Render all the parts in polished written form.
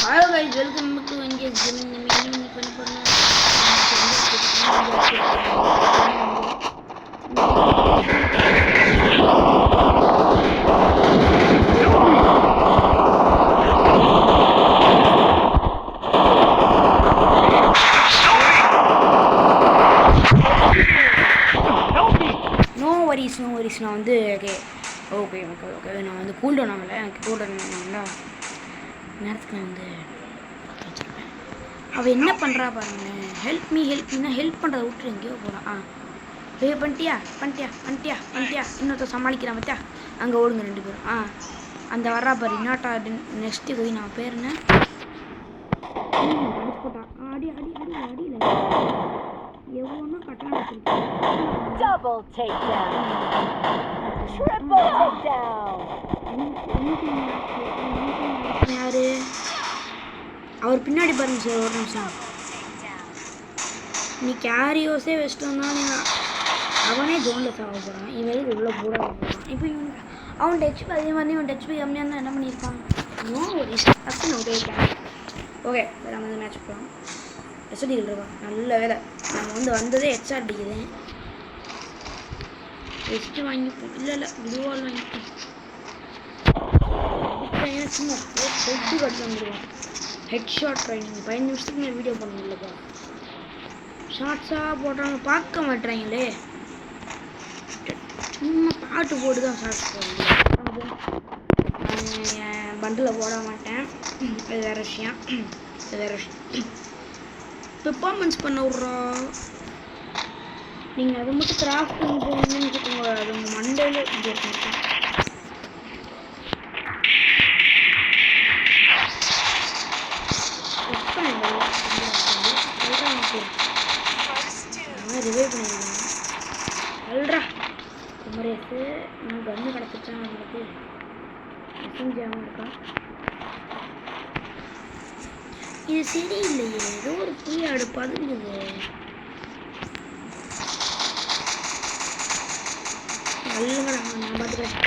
Hello guys, welcome to Engage Gaming. No worries. நான் வந்து okay நான் வந்து கூல் டவுன் ஆகலை. எனக்கு கூல் டவுன் ஆகல நேரத்துக்கு நான் வந்து வச்சுருப்பேன். அவள் என்ன பண்ணுறா பாருங்க. ஹெல்ப் மீனா ஹெல்ப் பண்ணுறதை விட்டு எங்கேயோ போகிறான். பண்ணிட்டியா இன்னொருத்த சமாளிக்கிறான் பார்த்தியா. அங்கே ஓடுங்க 2 பேரும். அந்த வர்றா பாரு இன்னாட்டா நெக்ஸ்ட்டு போய் நான் பேர் என்ன போட்டான். அடியில் எவ்வளோன்னா கட்டான வச்சுருக்கேன். Double takedown. Triple takedown. யாரு அவர் பின்னாடி பாருங்க சார். ஒரு நிமிஷம். நீ கேரியோஸே வச்சுட்டு வந்தாலும் அவனே ஜோனில் சாக போகிறான். இவன் உள்ளே போட போகிறான். இப்போ அவன் டெச்பி அதே மாதிரி இவன் டெச்பி கம்மியாக இருந்தால் என்ன பண்ணியிருப்பான். ஓகே வேறு வந்து மேட்ச் போகலாம். எஸ்டி இருக்கா நல்ல வேலை. நம்ம வந்து வந்ததே ஹெச்ஆர் அடிக்குது. வெஸ்ட்டு வாங்கிப்போம். இல்லை ப்ளூவால் வாங்கிப்போம். சும்மா ஹெட்டு கட்டு வந்துடுவோம். ஹெட் ஷாட் ட்ரைனிங் 15 நிமிஷத்துக்கு மேலே வீடியோ பண்ண முடியலப்பா. ஷார்ட்ஸாக போடுறாங்க பார்க்க மாட்டுறாங்களே. சும்மா பாட்டு போட்டு தான் ஷார்ட்ஸ் போடுறாங்க. பண்டில் போட மாட்டேன். அது வேறு விஷயம். பெர்ஃபார்மன்ஸ் பண்ண விட்றோம். நீங்கள் அதை மட்டும் கிராஃப்ட் பண்ணி வச்சுக்கோங்க. அது உங்கள் மண்டையில் இருக்கேன். ரிவைவ் பண்ணிடுவேன். அல்ரா குமரேசு நான் கன்று கிடச்சிட்டேன். அவங்களுக்கு மெசேஞ்சாகவும் இருக்கா. இது சரியில்லையே. ஏதோ ஒரு புளியாடு பதுங்குது. நல்ல நான் பார்த்துக்கிறேன்.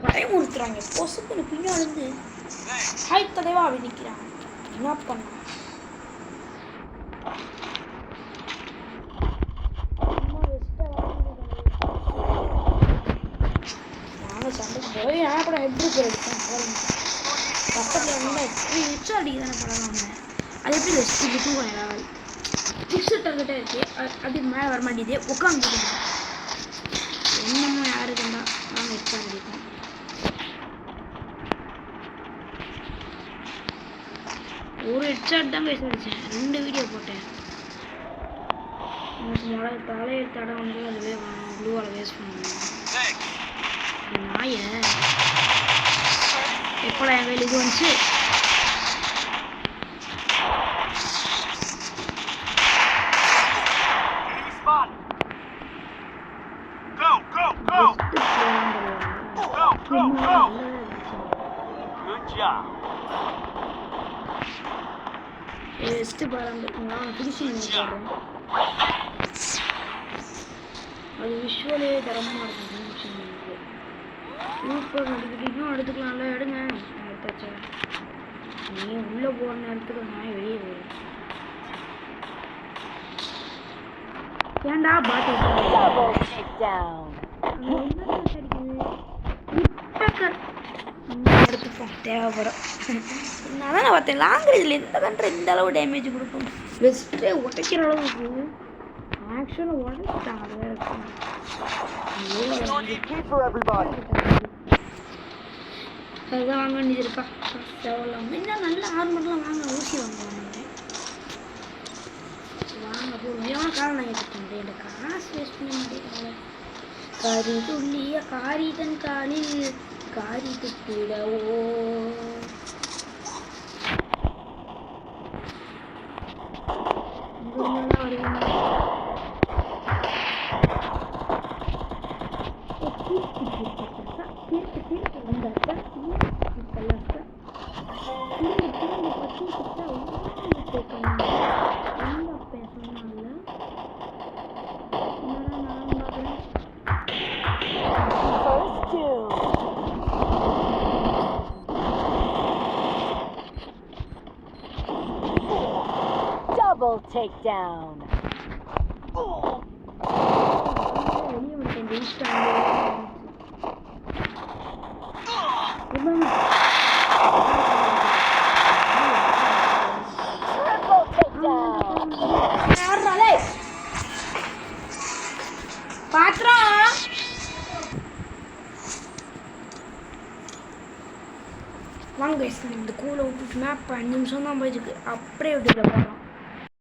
பயமுறுத்துறாங்க. பொசுக்குன்னு பின்னாடி ஹாய் தலைவா அப்படி நிற்கிறான். என்ன பண்ண நாங்கள் சண்டைக்கு போய் நான் கூட ஹெட் ரிப்பேர் எடுத்தேன். பக்கத்தில் இருந்தால் எப்படி ஹெச் அடிக்கு தானே பழகாம அது எப்படி இப்படி தூக்கம் ஏதாவது ஃபிக்ஸட் டார்கெட்டாக இருக்குது. அப்படி மேலே வர மாட்டேது. உட்காந்து என்னமோ யாருக்கு இருந்தால் நாங்கள் ஹெச் அடிப்போம். ஒரு ஹெட்ஷாட் தான் பேச அடித்தேன். 2 வீடியோ போட்டேன். எனக்கு தலையை தடை வந்து அதுவே ப்ளூவால் வேஸ்ட் பண்ணுவேன். நாய எப்போடா என் கையில் இது வந்துச்சு. பெஸ்ட்டு பாருங்க. ஃபினிஷிங் போடுறேன். அது விஷுவலே தரமாக இருக்கும். Finishing super. நோட்டிஃபிகேஷனும் எடுத்துக்கலாம்ல. எடுங்க எடுத்தாச்சா. நீ உள்ளே போகிற நேரத்துக்கு நான் வெளியே போயிடும். ஏன்டா பாட்டு எடுத்துப்போம் தேவைப்படும். நான் தான் பார்த்தேன் லாங் ரேஞ்சில் எந்த கண்ட்ரி இந்த அளவு டேமேஜ் கொடுக்கும். பெஸ்ட்டே உடைக்கிற அளவுக்கு ஆக்சுவலாக உடைச்சிட்டாங்க. அதுதான் வாங்க வேண்டியது இருக்கா. இன்னும் நல்ல ஆர்மர்லாம் வாங்க. ஊசி வாங்குவாங்க வாங்க போடுவோம். காரணம் நான் எடுத்துக்க முடியும். எனக்கு காசு வேஸ்ட் பண்ண முடியாது. கறி துள்ளிய காரிதன் காலில் காரி துப்பிடவோ. takedown. வெளியே வந்துட்டேன் ஜெயிச்சிட்டாங்க. Triple takedown. பாத்திரம் வாங்க guys, இந்த கூலை விட்டுட்டு மேப் 5 நிமிஷம் தான் போயிருக்கு. அப்படியே விட்டுட்டு போகிறோம்.